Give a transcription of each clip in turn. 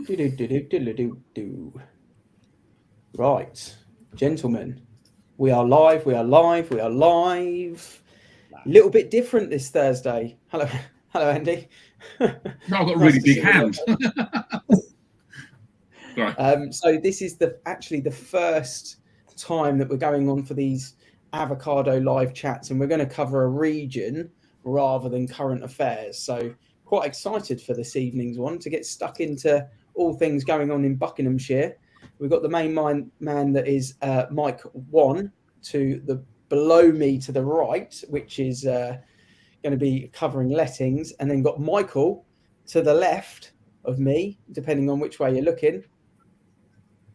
Do. Right, gentlemen, we are live. We are live. We are live. A little bit different this Thursday. Hello, hello, Andy. No, I've got a Nice really to big see you. hand. Sorry. So this is actually the first time that we're going on for these Avocado live chats, and we're going to cover a region rather than current affairs. So quite excited for this evening's one to get stuck into all things going on in Buckinghamshire. We've got the main man that is Mike One to the below me to the right, which is going to be covering lettings, and then got Michael to the left of me, depending on which way you're looking.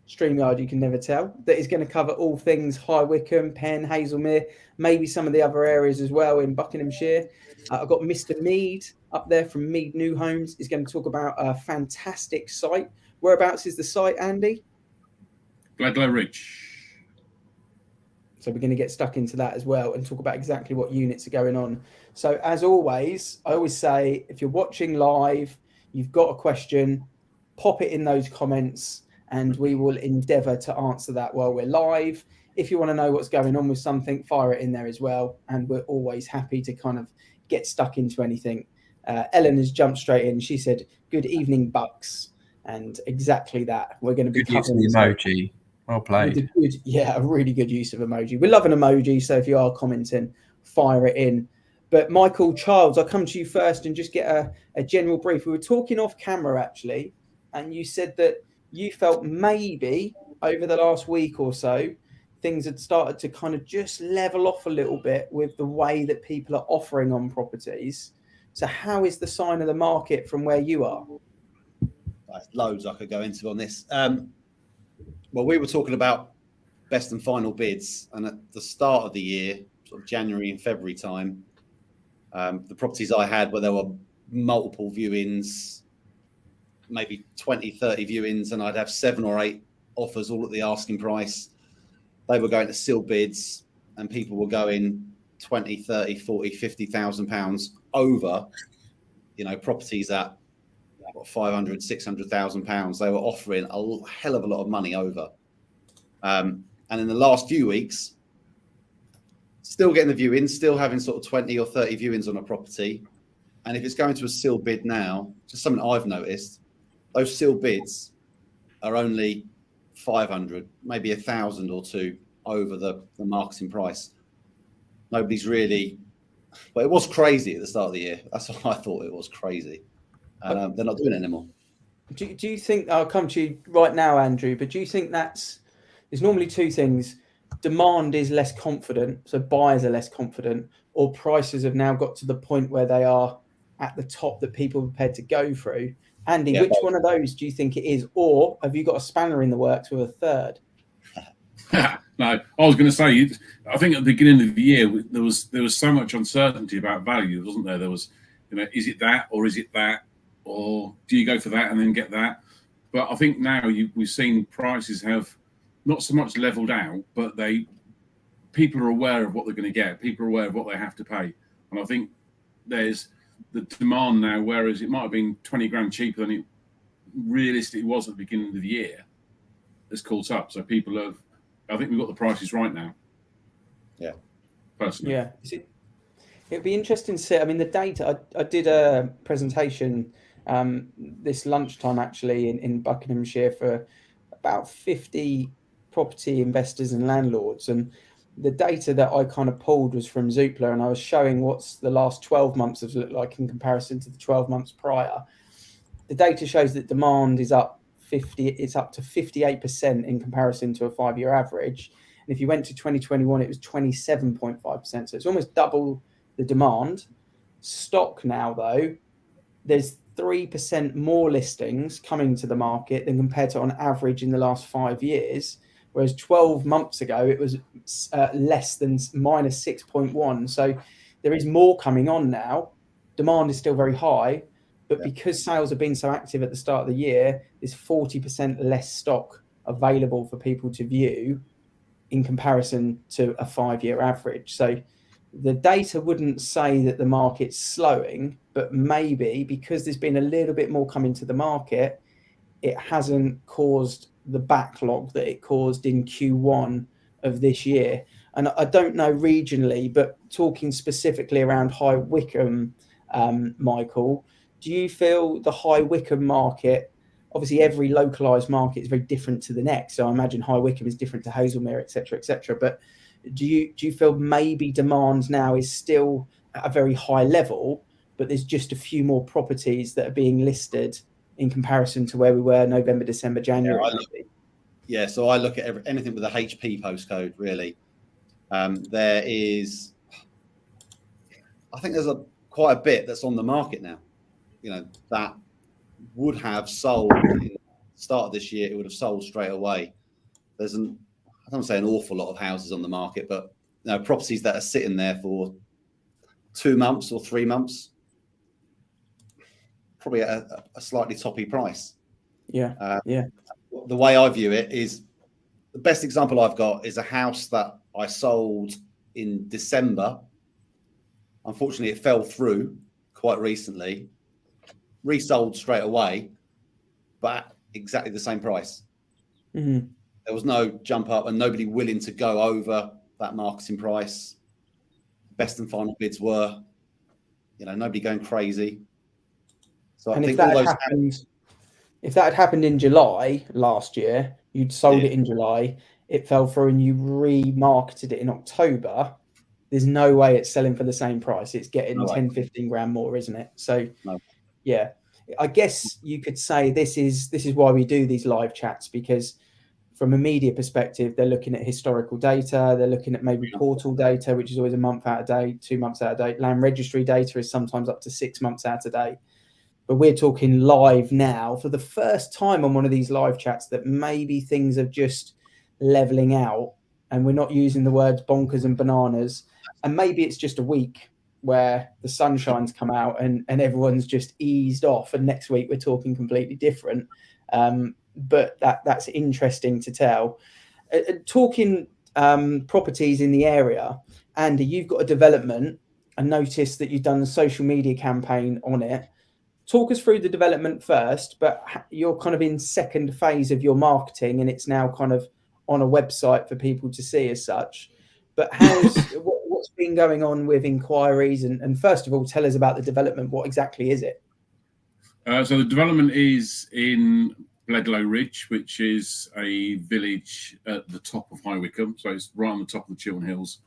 StreamYard, you can never tell, that is going to cover all things High Wycombe, Penn, Hazelmere, maybe some of the other areas as well in Buckinghamshire. I've got Mr. Mead up there from Mead New Homes. He's going to talk about a fantastic site. Whereabouts is the site, Andy? Gladlow Ridge. So we're going to get stuck into that as well and talk about exactly what units are going on. So as always, I always say, if you're watching live, you've got a question, pop it in those comments and we will endeavour to answer that while we're live. If you want to know what's going on with something, fire it in there as well. And we're always happy to kind of get stuck into anything. Ellen has jumped straight in. She said, "Good evening, Bucks." And exactly that. We're going to be covering the emoji. Well played. A really good use of emoji. We love an emoji, so if you are commenting, fire it in. But Michael Childs, I'll come to you first and just get a general brief. We were talking off camera, actually, and you said that you felt maybe over the last week or so, things had started to kind of just level off a little bit with the way that people are offering on properties. So how is the sign of the market from where you are? There's loads I could go into on this. Well, we were talking about best and final bids, and at the start of the year, sort of January and February time, the properties I had where there were multiple viewings, maybe 20, 30 viewings, and I'd have 7 or 8 offers all at the asking price. They were going to seal bids and people were going 20, 30, 40, 50,000 pounds over, properties at 500, 600,000 pounds. They were offering a hell of a lot of money over. And in the last few weeks, still getting the viewings, still having sort of 20 or 30 viewings on a property. And if it's going to a sealed bid now, just something I've noticed, those sealed bids are only 500, maybe 1,000 or 2 over the marketing price. Nobody's really, but it was crazy at the start of the year. That's what I thought. It was crazy. And they're not doing it anymore. Do you think, I'll come to you right now, Andrew, but do you think there's normally 2 things. Demand is less confident, so buyers are less confident, or prices have now got to the point where they are at the top that people are prepared to go through. Andy, which one of those do you think it is? Or have you got a spanner in the works with a third? No, I was going to say, I think at the beginning of the year, there was so much uncertainty about value, wasn't there? There was, is it that or is it that? Or do you go for that and then get that? But I think now we've seen prices have not so much leveled out, but people are aware of what they're going to get. People are aware of what they have to pay. And I think there's the demand now, whereas it might have been 20 grand cheaper than it realistically was at the beginning of the year, has caught up. So I think we've got the prices right now. Yeah. Personally. Yeah. It'd be interesting to see. I mean, the data, I did a presentation this lunchtime actually in Buckinghamshire for about 50 property investors and landlords, and the data that I kind of pulled was from Zoopla, and I was showing what's the last 12 months have looked like in comparison to the 12 months prior. The data shows that demand is up to 58% in comparison to a 5-year average. And if you went to 2021, it was 27.5%. So it's almost double the demand. Stock now, though, there's 3% more listings coming to the market than compared to on average in the last 5 years. Whereas 12 months ago, it was less than minus 6.1. So there is more coming on now. Demand is still very high, but because sales have been so active at the start of the year, there's 40% less stock available for people to view in comparison to a 5-year average. So the data wouldn't say that the market's slowing, but maybe because there's been a little bit more coming to the market, it hasn't caused the backlog that it caused in Q1 of this year. And I don't know regionally, but talking specifically around High Wycombe, Michael, do you feel the High Wycombe market, obviously every localized market is very different to the next. So I imagine High Wycombe is different to Hazelmere, et cetera, but do you feel maybe demand now is still at a very high level, but there's just a few more properties that are being listed in comparison to where we were November, December, January? So I look at anything with a HP postcode, really. There is, I think there's quite a bit that's on the market now, that would have sold in the start of this year. It would have sold straight away. There's I don't say an awful lot of houses on the market, but properties that are sitting there for 2 months or 3 months, probably at a slightly toppy price. The way I view it is, the best example I've got is a house that I sold in December. Unfortunately, it fell through quite recently, resold straight away, but at exactly the same price. Mm-hmm. There was no jump up and nobody willing to go over that marketing price. Best and final bids were, nobody going crazy. So I think if that had happened in July last year, you'd sold it in July, it fell through and you remarketed it in October, there's no way it's selling for the same price. It's getting 10, 15 grand more, isn't it? So yeah, I guess you could say this is why we do these live chats, because from a media perspective, they're looking at historical data, they're looking at maybe portal data, which is always a month out of date, 2 months out of date. Land registry data is sometimes up to 6 months out of date. But we're talking live now for the first time on one of these live chats that maybe things are just leveling out and we're not using the words bonkers and bananas. And maybe it's just a week where the sunshine's come out and everyone's just eased off. And next week we're talking completely different. But that's interesting to tell. Talking properties in the area, Andy, you've got a development. I noticed that you've done a social media campaign on it. Talk us through the development first, but you're kind of in second phase of your marketing and it's now kind of on a website for people to see as such. But what's been going on with inquiries? And first of all, tell us about the development. What exactly is it? So the development is in Bledlow Ridge, which is a village at the top of High Wycombe. So it's right on the top of the Chiltern Hills.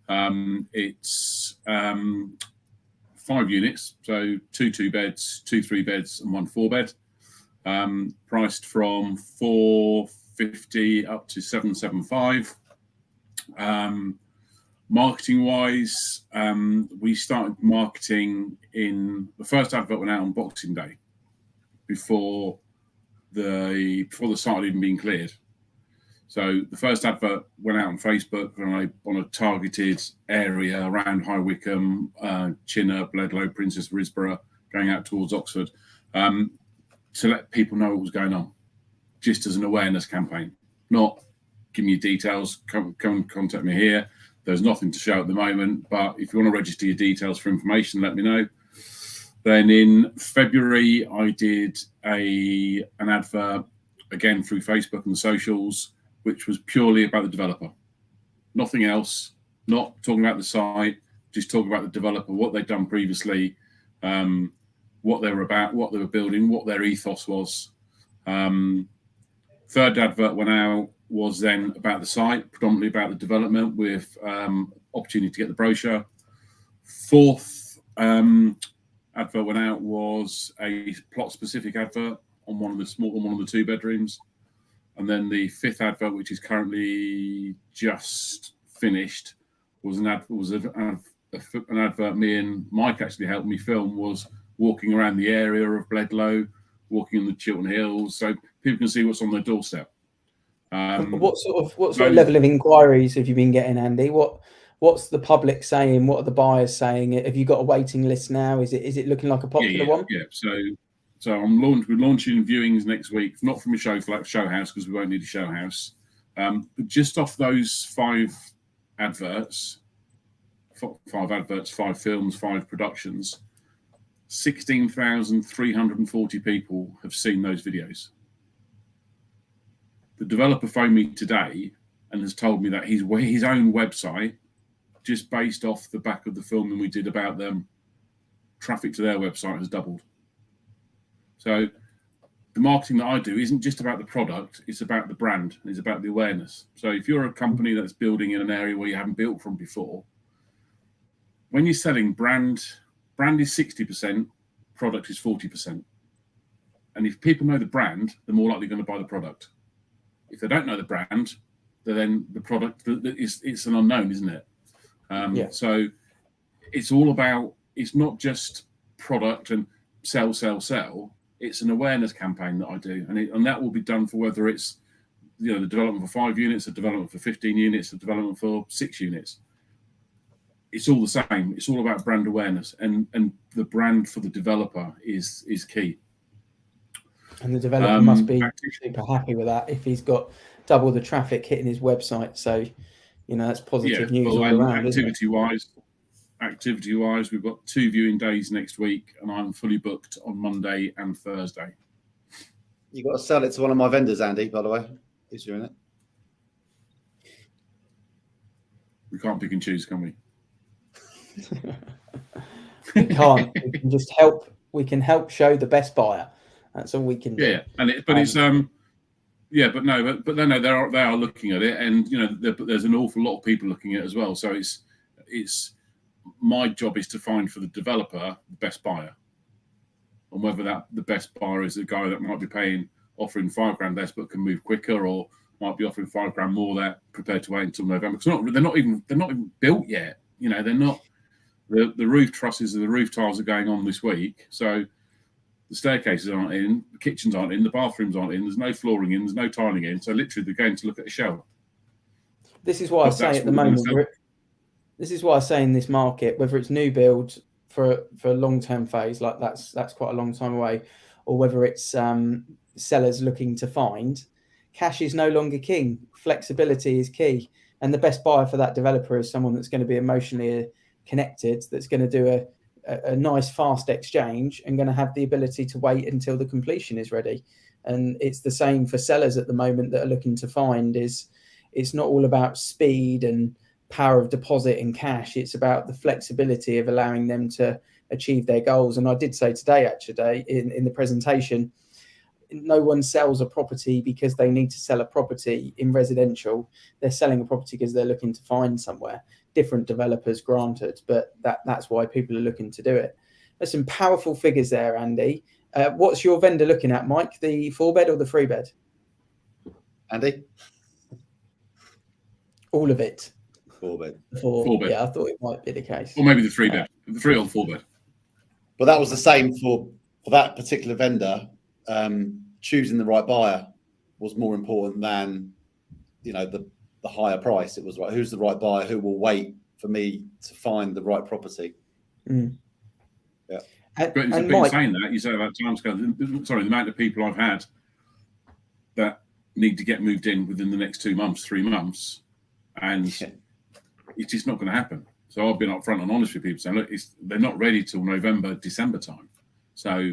It's 5 units, so 2 2-beds, 2 3-beds, and 1 4-bed. Priced from 450 up to 775. Marketing wise, we started marketing in the first advert went out on Boxing Day, before the site had even been cleared. So the first advert went out on Facebook on a targeted area around High Wycombe, Chinner, Bledlow, Princess Risborough, going out towards Oxford, to let people know what was going on, just as an awareness campaign. Not give me your details, come contact me here. There's nothing to show at the moment, but if you want to register your details for information, let me know. Then in February, I did an advert again through Facebook and the socials, which was purely about the developer. Nothing else, not talking about the site, just talking about the developer, what they'd done previously, what they were about, what they were building, what their ethos was. Third advert went out was then about the site, predominantly about the development, with opportunity to get the brochure. Fourth advert went out was a plot-specific advert on one of the 2-bedrooms. And then the 5th advert, which is currently just finished, was an advert me and Mike actually helped me film, was walking around the area of Bledlow, walking on the Chiltern Hills, so people can see what's on their doorstep. What sort of level of inquiries have you been getting, Andy? What's the public saying? What are the buyers saying? Have you got a waiting list now? Is it looking like a popular one? Yeah. So we're launching viewings next week, not from a show house, because we won't need a show house. But just off those 5 adverts, 5 films, 5 productions, 16,340 people have seen those videos. The developer phoned me today and has told me that his own website, just based off the back of the filming we did about them, traffic to their website has doubled. So the marketing that I do isn't just about the product, it's about the brand, it's about the awareness. So if you're a company that's building in an area where you haven't built from before, when you're selling brand is 60%, product is 40%. And if people know the brand, they're more likely going to buy the product. If they don't know the brand, then the product, it's an unknown, isn't it? So it's all about, it's not just product and sell. It's an awareness campaign that I do. And that will be done for whether it's, the development for 5 units, a development for 15 units, a development for 6 units. It's all the same. It's all about brand awareness, and the brand for the developer is key. And the developer must be super happy with that if he's got double the traffic hitting his website. So, that's positive news all around. Activity wise, we've got 2 viewing days next week, and I'm fully booked on Monday and Thursday. You got to sell it to one of my vendors, Andy, by the way. Who's doing it? We can't pick and choose, can we? We can't. We can just help. We can help show the best buyer. That's all we can do. Yeah, but they are looking at it, and there's an awful lot of people looking at it as well. So it's my job is to find for the developer the best buyer, and whether the best buyer is the guy that might be offering £5,000 less but can move quicker, or might be offering £5,000 more that prepared to wait until November. Because they're not even built yet. They're not. The roof trusses and the roof tiles are going on this week, so the staircases aren't in, the kitchens aren't in, the bathrooms aren't in, there's no flooring in, there's no tiling in. So literally they're going to look at a shell. This is why I say at the moment, this is why I say in this market, whether it's new build for a long-term phase, like that's quite a long time away, or whether it's sellers looking to find, cash is no longer king. Flexibility is key. And the best buyer for that developer is someone that's going to be emotionally connected, that's going to do a nice fast exchange and going to have the ability to wait until the completion is ready. And it's the same for sellers at the moment that are looking to find. It's not all about speed and power of deposit and cash. It's about the flexibility of allowing them to achieve their goals. And I did say today, actually, in the presentation, no one sells a property because they need to sell a property in residential. They're selling a property because they're looking to find somewhere. Different developers, granted, but that's why people are looking to do it. There's some powerful figures there, Andy. What's your vendor looking at, Mike? The 4-bed or the 3-bed? Andy? All of it. 4-bed. 4-bed. Yeah, I thought it might be the case. Or maybe the 3-bed. The 3 or 4-bed. But that was the same for that particular vendor. Choosing the right buyer was more important than, the higher price. It was like, who's the right buyer? Who will wait for me to find the right property? Mm. Yeah. But Mike, saying that, you say about timescale. Sorry, the amount of people I've had that need to get moved in within the next 2 months, 3 months, and it's just not going to happen. So I've been upfront and honest with people saying, look, they're not ready till November, December time. So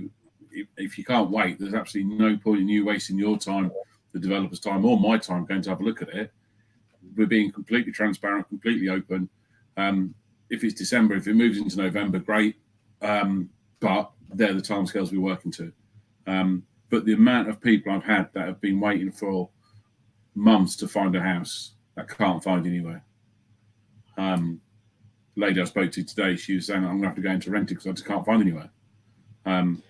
if you can't wait, there's absolutely no point in you wasting your time, the developer's time, or my time going to have a look at it. We're being completely transparent, completely open. If it's December, if it moves into November, great. But they're the timescales we're working to. But the amount of people I've had that have been waiting for months to find a house that can't find anywhere. Lady I spoke to today, she was saying, I'm going to have to go into renting because I just can't find anywhere. I think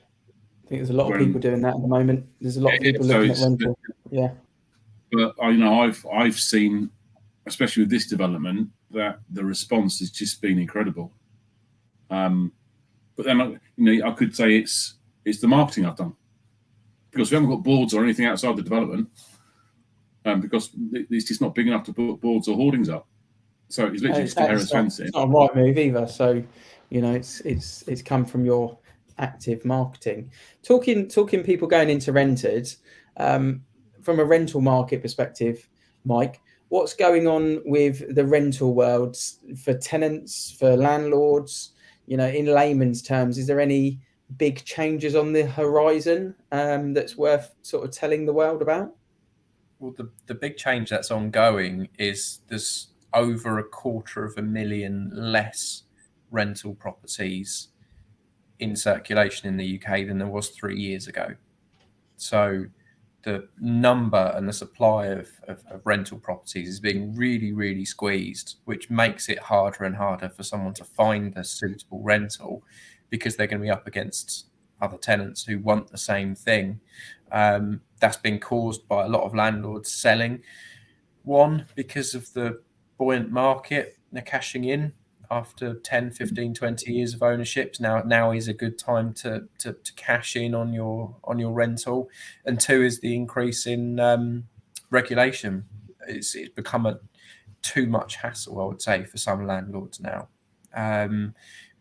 there's a lot of people doing that at the moment. There's a lot of people looking at rental. Yeah. But I've seen, especially with this development, that the response has just been incredible. But then I could say it's the marketing I've done, because we haven't got boards or anything outside the development, because it's just not big enough to put boards or hoardings up. So it's literally just terrace fencing. It's not a right move either. So it's come from your active marketing. Talking people going into rented, from a rental market perspective, Mike, what's going on with the rental world for tenants, for landlords? In layman's terms, is there any big changes on the horizon that's worth sort of telling the world about? Well, the big change that's ongoing is there's over 250,000 less rental properties in circulation in the UK than there was 3 years ago. So the number and the supply of rental properties is being really, really squeezed, which makes it harder and harder for someone to find a suitable rental because they're going to be up against other tenants who want the same thing. That's been caused by a lot of landlords selling. One, because of the buoyant market, they're cashing in after 10, 15, 20 years of ownership. Now is a good time to cash in on your rental. And two is the increase in regulation. It's become too much hassle, I would say, for some landlords now.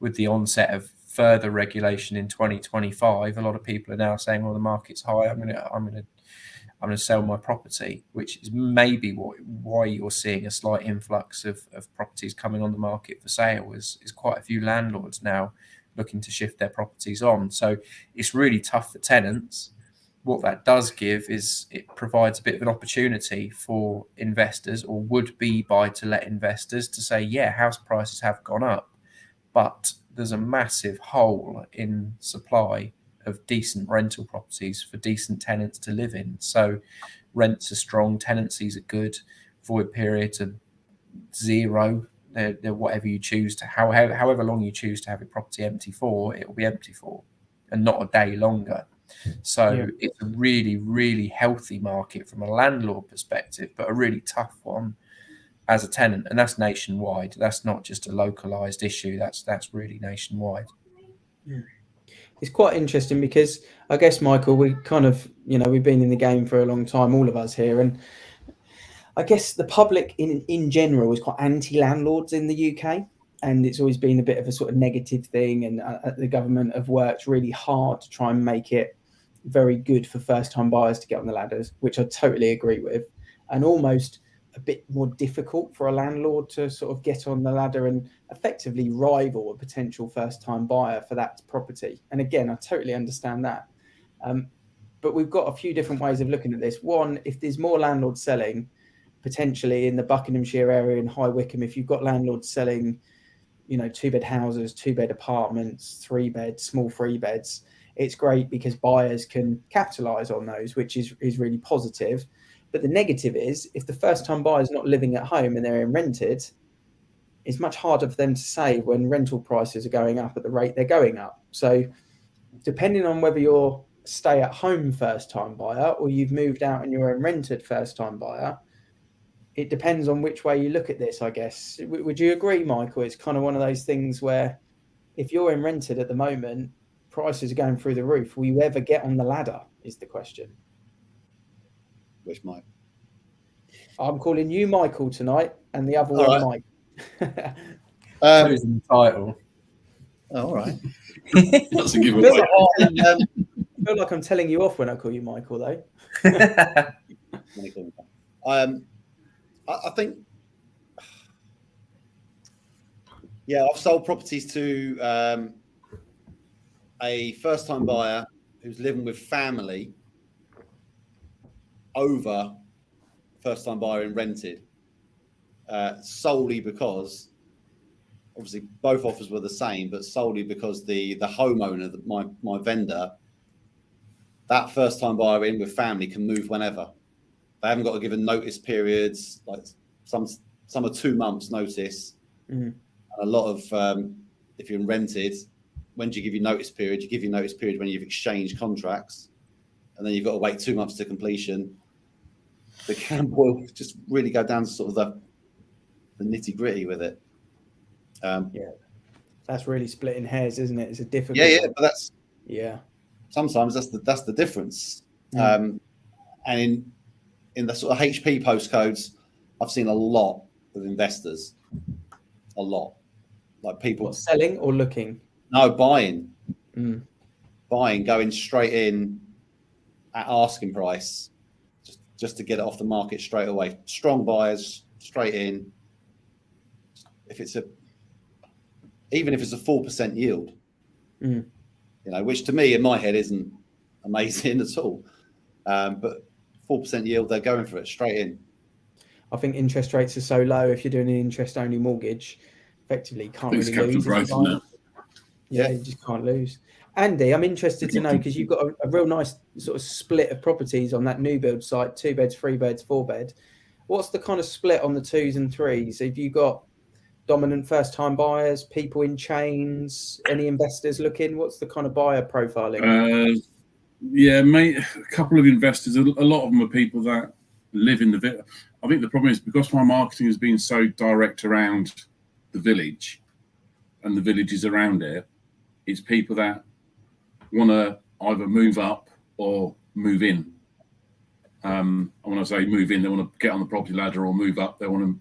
With the onset of further regulation in 2025, a lot of people are now saying, well, the market's high, I'm going to sell my property, which is maybe why you're seeing a slight influx of properties coming on the market for sale. Is quite a few landlords now looking to shift their properties on. So it's really tough for tenants. What that does give is it provides a bit of an opportunity for investors or would-be buy-to-let investors to say, yeah, house prices have gone up, but there's a massive hole in supply of decent rental properties for decent tenants to live in. So rents are strong, tenancies are good, void periods are 0. They're whatever you choose to, however long you choose to have your property empty for, it will be empty for, and not a day longer. So It's a really, really healthy market from a landlord perspective, but a really tough one as a tenant, and that's nationwide. That's not just a localized issue. That's really nationwide. Yeah. It's quite interesting because I guess, Michael, we kind of, we've been in the game for a long time, all of us here, and I guess the public in general is quite anti-landlords in the UK, and it's always been a bit of a sort of negative thing, and the government have worked really hard to try and make it very good for first-time buyers to get on the ladders, which I totally agree with, and almost a bit more difficult for a landlord to sort of get on the ladder and effectively rival a potential first-time buyer for that property. And again, I totally understand that. But we've got a few different ways of looking at this. One, if there's more landlords selling, potentially in the Buckinghamshire area in High Wycombe, if you've got landlords selling, 2-bed houses, 2-bed apartments, 3-bed, small 3-beds, it's great because buyers can capitalise on those, which is really positive. But the negative is, if the first-time buyer is not living at home and they're in rented, it's much harder for them to save when rental prices are going up at the rate they're going up. So depending on whether you're a stay-at-home first-time buyer or you've moved out and you're a rented first-time buyer, it depends on which way you look at this, I guess. Would you agree, Michael? It's kind of one of those things where if you're in rented at the moment, prices are going through the roof. Will you ever get on the ladder is the question. Which Mike? I'm calling you Michael tonight, and the other one right. Mike. Who's in the title? All right. That's a giveaway. I feel like I'm telling you off when I call you Michael, though. I think, I've sold properties to a first-time buyer who's living with family over first-time buyer in rented, solely because, obviously, both offers were the same, but solely because the homeowner, my vendor, that first-time buyer in with family can move whenever. They haven't got to give a notice periods, like some are 2 months notice. Mm-hmm. A lot of, if you're rented, when do you give your notice period? You give your notice period when you've exchanged contracts, and then you've got to wait 2 months to completion. The can just really go down to sort of the nitty gritty with it. That's really splitting hairs, isn't it? It's a difficult. But that's sometimes that's the difference. Mm. And in the sort of HP postcodes, I've seen a lot of investors, like people selling or looking. No, buying. Buying, going straight in at asking price, just to get it off the market straight away. Strong buyers, straight in. Even if it's a 4% yield, which to me in my head isn't amazing at all. But 4% yield, they're going for it straight in. I think interest rates are so low. If you're doing an interest-only mortgage, effectively you can't It's really capital lose. growth, isn't it? Yeah, you just can't lose. Andy, I'm interested to know, because you've got a real nice sort of split of properties on that new build site: 2 beds, 3 beds, 4 bed. What's the kind of split on the 2s and 3s? Have you got dominant first-time buyers, people in chains, any investors looking? What's the kind of buyer profiling? Yeah, mate, a couple of investors. A lot of them are people that live in the village. I think the problem is, because my marketing has been so direct around the village and the villages around it, it's people that want to either move up or move in. And when I say move in, they want to get on the property ladder or move up. They want to.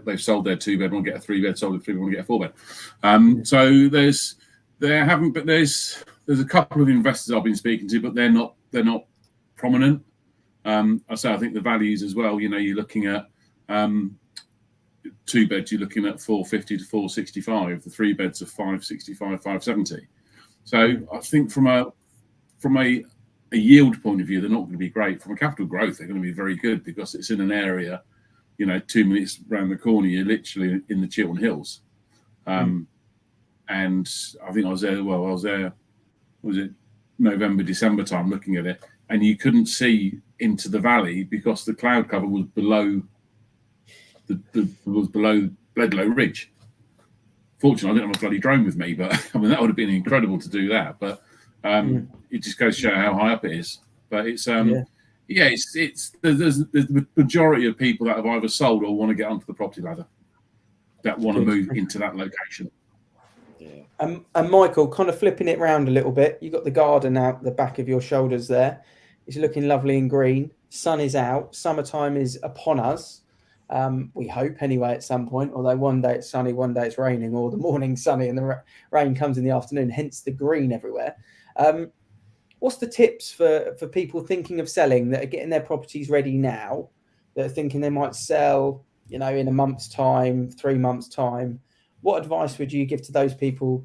They've sold their 2 bed, want to get a 3 bed. Sold their 3 bed, want to get a 4 bed. So there's a couple of investors I've been speaking to, but they're not prominent. I think the values as well. You know, you're looking at 2 beds, you're looking at 450 to 465. The 3 beds are 565, 570. So I think from a yield point of view, they're not going to be great. From a capital growth, they're going to be very good, because it's in an area, 2 minutes around the corner, you're literally in the Chiltern Hills. And I think I was there, was it November, December time, looking at it, and you couldn't see into the valley because the cloud cover was below Bledlow Ridge. Fortunately, I didn't have a bloody drone with me, but I mean, that would have been incredible to do that. But it just goes to show how high up it is. But it's there's the majority of people that have either sold or want to get onto the property ladder, that want to move into that location. And Michael, kind of flipping it around a little bit, you got the garden out the back of your shoulders there. It's looking lovely and green. Sun is out. Summertime is upon us. We hope anyway at some point, although one day it's sunny, one day it's raining, or the morning's sunny and the rain comes in the afternoon, hence the green everywhere. What's the tips for people thinking of selling, that are getting their properties ready now, that are thinking they might sell, in a month's time, 3 months' time? What advice would you give to those people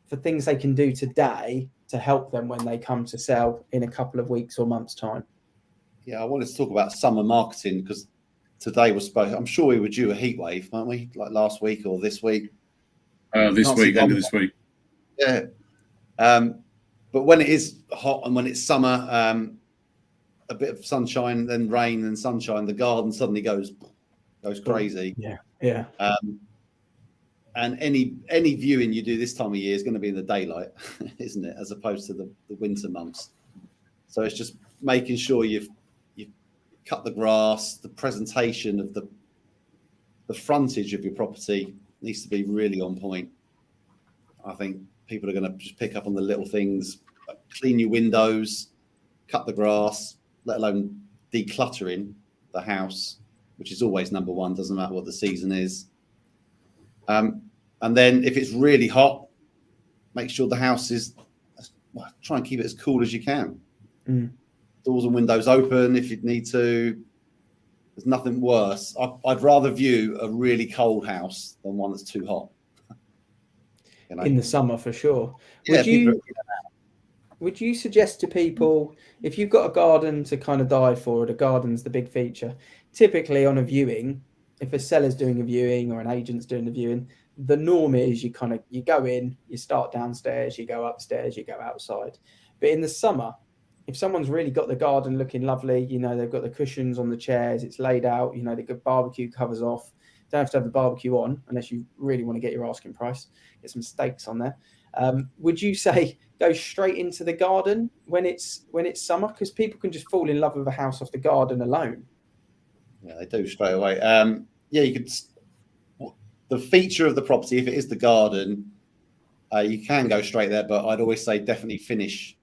for things they can do today to help them when they come to sell in a couple of weeks or months' time? Yeah, I wanted to talk about summer marketing, because today was supposed. I'm sure we were due a heat wave, weren't we? Like last week or this week? This week, end of this week. Yeah. But when it is hot and when it's summer, a bit of sunshine, then rain, then sunshine, the garden suddenly goes crazy. Yeah. And any viewing you do this time of year is going to be in the daylight, isn't it? As opposed to the winter months. So it's just making sure you've cut the grass, the presentation of the frontage of your property needs to be really on point. I think people are going to just pick up on the little things, clean your windows, cut the grass, let alone decluttering the house, which is always number one, doesn't matter what the season is. And then if it's really hot, make sure the house is, try and keep it as cool as you can. Doors and windows open if you need to. There's nothing worse. I'd rather view a really cold house than one that's too hot. In the summer, for sure. Yeah, Would you suggest to people, if you've got a garden to kind of die for, the garden's the big feature, typically on a viewing, if a seller's doing a viewing or an agent's doing a viewing, the norm is you go in, you start downstairs, you go upstairs, you go outside. But in the summer, if someone's really got the garden looking lovely, they've got the cushions on the chairs, it's laid out, they've got barbecue covers off, don't have to have the barbecue on unless you really want to get your asking price, get some steaks on there. Would you say go straight into the garden when it's summer? Because people can just fall in love with a house off the garden alone. Yeah, they do straight away. You could. The feature of the property, if it is the garden, you can go straight there, but I'd always say definitely finish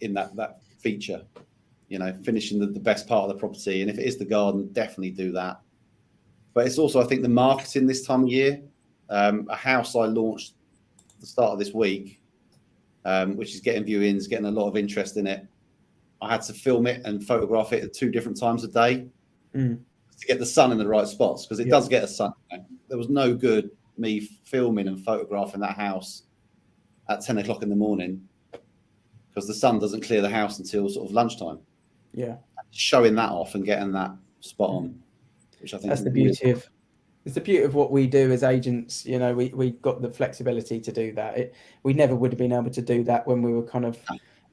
in that feature. Finishing the best part of the property, and if it is the garden, definitely do that. But it's also, I think, the marketing this time of year. A house I launched at the start of this week, which is getting viewings, getting a lot of interest in it. I had to film it and photograph it at 2 different times a day to get the sun in the right spots, because it does get a sun. There was no good me filming and photographing that house at 10 o'clock in the morning, because the sun doesn't clear the house until sort of lunchtime. Yeah. showing that off and getting that spot on, which I think That's is the beauty of it's the beauty of what we do as agents. You know, we got the flexibility to do that. We never would have been able to do that when we were kind of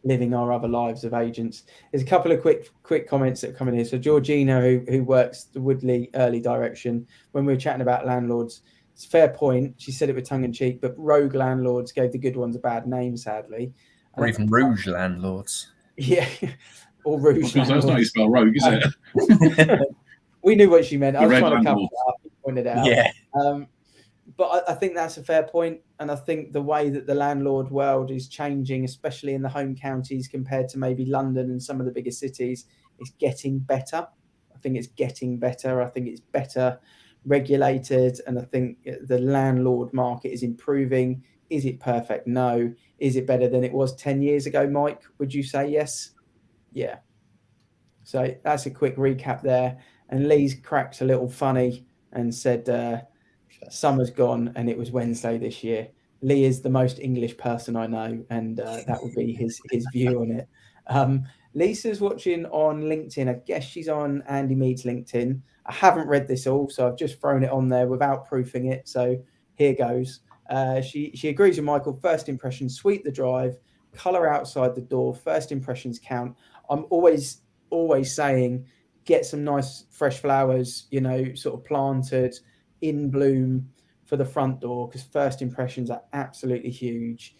living our other lives of agents. There's a couple of quick comments that come in here. So Georgina, who works the Woodley Early Direction, when we were chatting about landlords, it's a fair point. She said it with tongue in cheek, but rogue landlords gave the good ones a bad name, sadly. Or even rouge landlords. Yeah, or rouge. That's not how you spell rogue, is it? We knew what she meant. I was trying to cover landlord. it up. You pointed it out. Yeah. But I think that's a fair point, and I think the way that the landlord world is changing, especially in the home counties compared to maybe London and some of the bigger cities, is getting better. I think it's getting better. I think it's better regulated, and I think the landlord market is improving. Is it perfect? No. Is it better than it was 10 years ago, Mike? Would you say yes? Yeah. So that's a quick recap there. And Lee's cracked a little funny and said, summer's gone and it was Wednesday this year. Lee is the most English person I know, and that would be his view on it. Lisa's watching on LinkedIn. I guess she's on Andy Mead's LinkedIn. I haven't read this all, so I've just thrown it on there without proofing it. So here goes. She agrees with Michael. First impressions, sweep the drive, colour outside the door. First impressions count. I'm always saying, get some nice fresh flowers, you know, sort of planted in bloom for the front door, because first impressions are absolutely huge.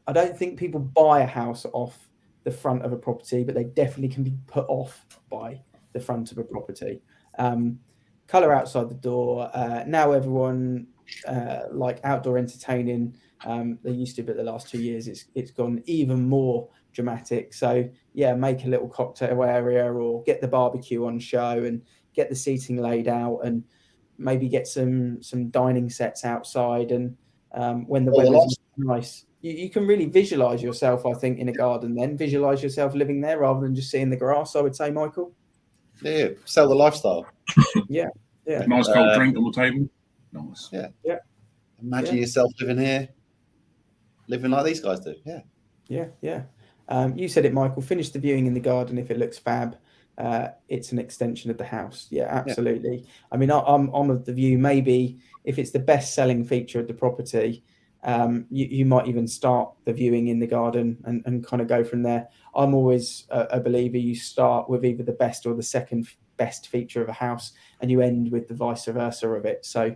I don't think people buy a house off the front of a property, but they definitely can be put off by the front of a property. Colour outside the door. Now everyone like outdoor entertaining. They used to, but the last 2 years it's gone even more dramatic. So yeah, make a little cocktail area or get the barbecue on show and get the seating laid out and maybe get some dining sets outside. And when the weather's nice, you can really visualize yourself, I think, in a garden, then visualize yourself living there rather than just seeing the grass, I would say, Michael. Yeah, sell the lifestyle. Yeah. Nice cold drink on the table. Nice. Yeah. Imagine yourself living here, living like these guys do. Yeah. You said it, Michael. Finish the viewing in the garden if it looks fab. It's an extension of the house. Yeah, absolutely. Yeah. I mean, I'm of the view, maybe if it's the best selling feature of the property, you might even start the viewing in the garden and kind of go from there. I'm always a believer you start with either the best or the second best feature of a house and you end with the vice versa of it. So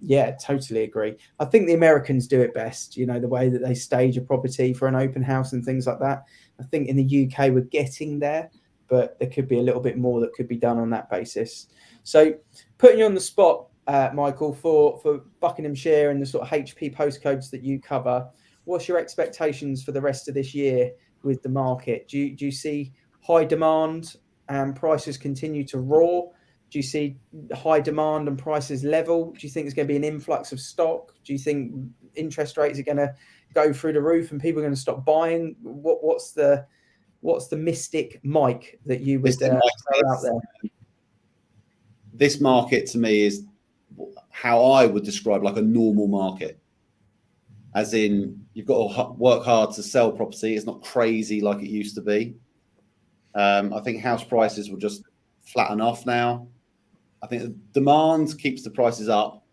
yeah, totally agree. I think the Americans do it best, you know, the way that they stage a property for an open house and things like that. I think in the UK we're getting there, but there could be a little bit more that could be done on that basis. So putting you on the spot, Michael, for Buckinghamshire and the sort of HP postcodes that you cover, what's your expectations for the rest of this year with the market? Do you see high demand and prices continue to roar? Do you see high demand and prices level? Do you think there's going to be an influx of stock? Do you think interest rates are going to go through the roof and people are going to stop buying? What's the mystic Mike that you would throw out there? This market to me is how I would describe like a normal market, as in you've got to work hard to sell property. It's not crazy like it used to be. I think house prices will just flatten off now. I think the demand keeps the prices up,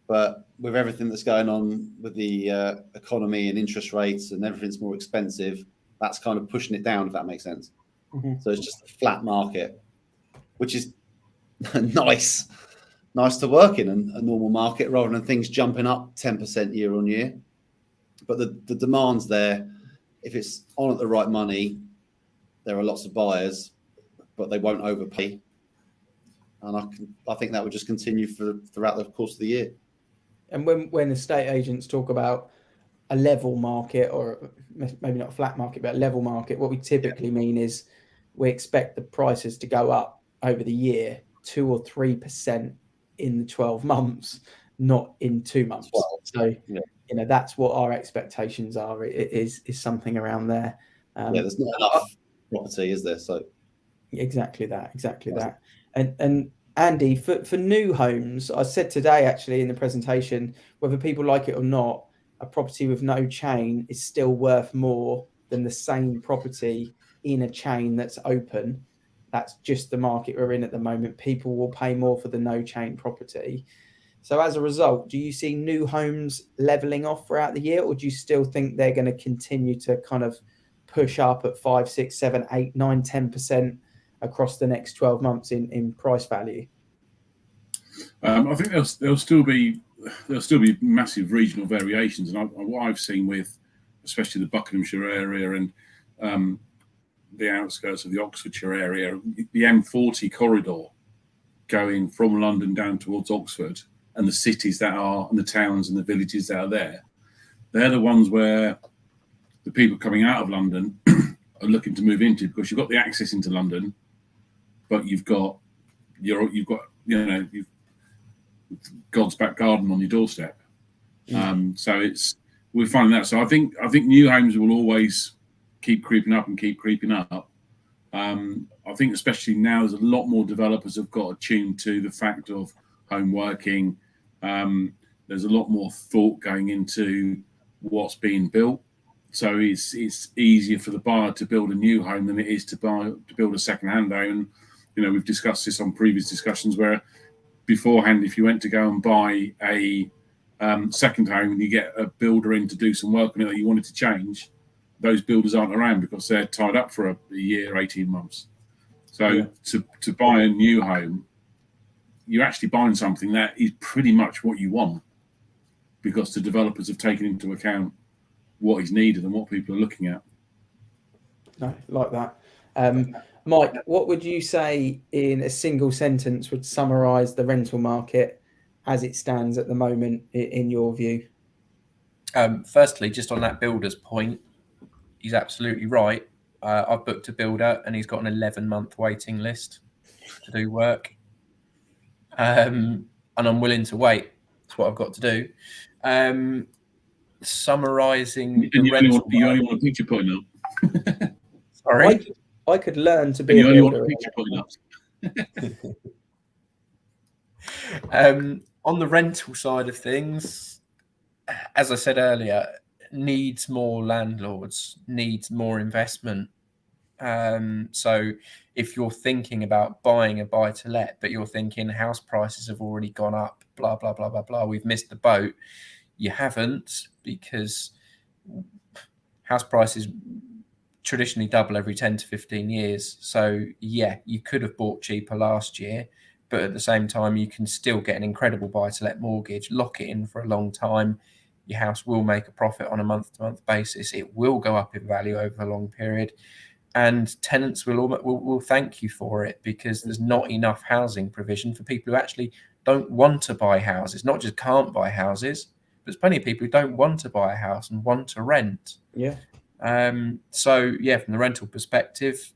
but with everything that's going on with the economy and interest rates and everything's more expensive, that's kind of pushing it down, if that makes sense. Mm-hmm. So it's just a flat market, which is nice to work in a normal market rather than things jumping up 10% year on year. But the demand's there. If it's on at the right money, there are lots of buyers, but they won't overpay. And I think that would just continue throughout the course of the year. And when estate agents talk about a level market, or maybe not a flat market, but a level market, what we typically mean is we expect the prices to go up over the year 2 or 3% in the 12 months, not in 2 months. So, you know, that's what our expectations are. It is something around there. There's not enough property, is there? So exactly that. And Andy, for new homes, I said today actually in the presentation, whether people like it or not, a property with no chain is still worth more than the same property in a chain that's open. That's just the market we're in at the moment. People will pay more for the no chain property. So as a result, do you see new homes leveling off throughout the year, or do you still think they're going to continue to kind of push up at 5, 6, 7, 8, 9, 10% across the next 12 months in price value? I think there'll still be massive regional variations, and what I've seen with especially the Buckinghamshire area and the outskirts of the Oxfordshire area, the M40 corridor going from London down towards Oxford, and the cities that are, and the towns and the villages that are there, they're the ones where the people coming out of London are looking to move into, because you've got the access into London, but you've got God's back garden on your doorstep. So we're finding that. So I think new homes will always keep creeping up and keep creeping up. I think especially now, there's a lot more developers have got attuned to the fact of home working. There's a lot more thought going into what's being built. So it's easier for the buyer to build a new home than it is to build a second-hand home. And, we've discussed this on previous discussions where beforehand, if you went to go and buy a second home and you get a builder in to do some work on it that you wanted to change, those builders aren't around because they're tied up for a year, 18 months. So to buy a new home, you're actually buying something that is pretty much what you want, because the developers have taken into account what is needed and what people are looking at. No, like that. Mike, what would you say in a single sentence would summarise the rental market as it stands at the moment, in your view? Firstly, just on that builder's point, he's absolutely right. I've booked a builder and he's got an 11-month waiting list to do work. And I'm willing to wait. That's what I've got to do. Summarising the rental... You only want a picture putting up. Sorry? I could learn to be a builder. You only want a picture putting up. On the rental side of things, as I said earlier, needs more landlords, needs more investment. So if you're thinking about buying a buy-to-let, but you're thinking house prices have already gone up, blah, blah, blah, blah, blah, we've missed the boat. You haven't, because house prices traditionally double every 10 to 15 years. So yeah, you could have bought cheaper last year, but at the same time, you can still get an incredible buy-to-let mortgage, lock it in for a long time. Your house will make a profit on a month-to-month basis. It will go up in value over a long period. And tenants will thank you for it, because there's not enough housing provision for people who actually don't want to buy houses. Not just can't buy houses, but there's plenty of people who don't want to buy a house and want to rent. Yeah. So yeah, from the rental perspective,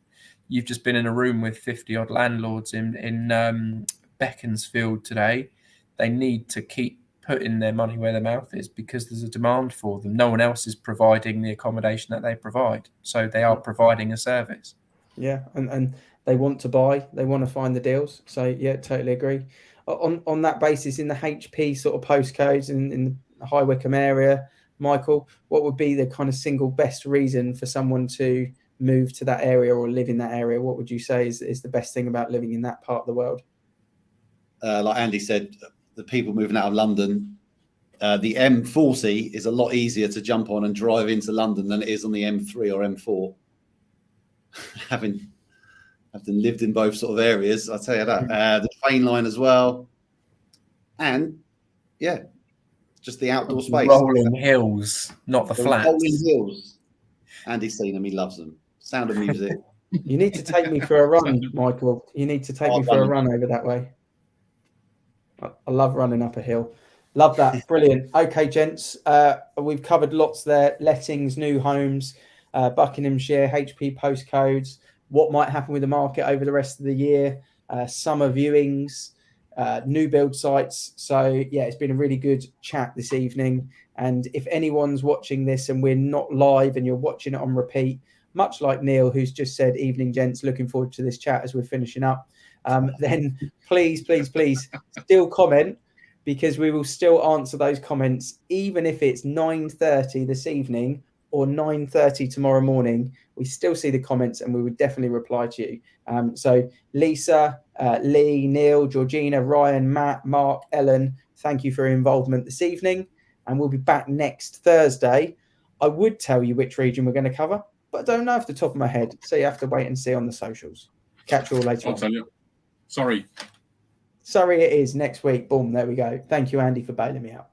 you've just been in a room with 50-odd landlords in Beaconsfield today. They need to keep putting their money where their mouth is, because there's a demand for them. No one else is providing the accommodation that they provide. So they are providing a service. Yeah, and they want to buy, they want to find the deals. So yeah, totally agree. On that basis, in the HP sort of postcodes in the High Wycombe area, Michael, what would be the kind of single best reason for someone to move to that area or live in that area? What would you say is the best thing about living in that part of the world? Like Andy said, the people moving out of London, the M40 is a lot easier to jump on and drive into London than it is on the M3 or M4. having lived in both sort of areas, I'll tell you that. The train line as well. And yeah, just the outdoor space. Rolling hills, not the flats. Rolling hills. Andy's seen them, he loves them. Sound of music. You need to take me for a run, Michael. You need to take me for a run over that way. I love running up a hill. Love that. Brilliant. Okay, gents, we've covered lots there. Lettings, new homes, Buckinghamshire, HP postcodes, what might happen with the market over the rest of the year, summer viewings, new build sites. So yeah, it's been a really good chat this evening. And if anyone's watching this and we're not live and you're watching it on repeat, much like Neil, who's just said, evening, gents, looking forward to this chat as we're finishing up, then please still comment, because we will still answer those comments, even if it's 9:30 this evening or 9:30 tomorrow morning, we still see the comments and we would definitely reply to you. So Lisa, Lee, Neil, Georgina, Ryan, Matt, Mark, Ellen, thank you for your involvement this evening. And we'll be back next Thursday. I would tell you which region we're going to cover, but I don't know off the top of my head. So you have to wait and see on the socials. Catch you all later I'll on. tell you. Sorry. Sorry, it is next week. Boom, there we go. Thank you, Andy, for bailing me out.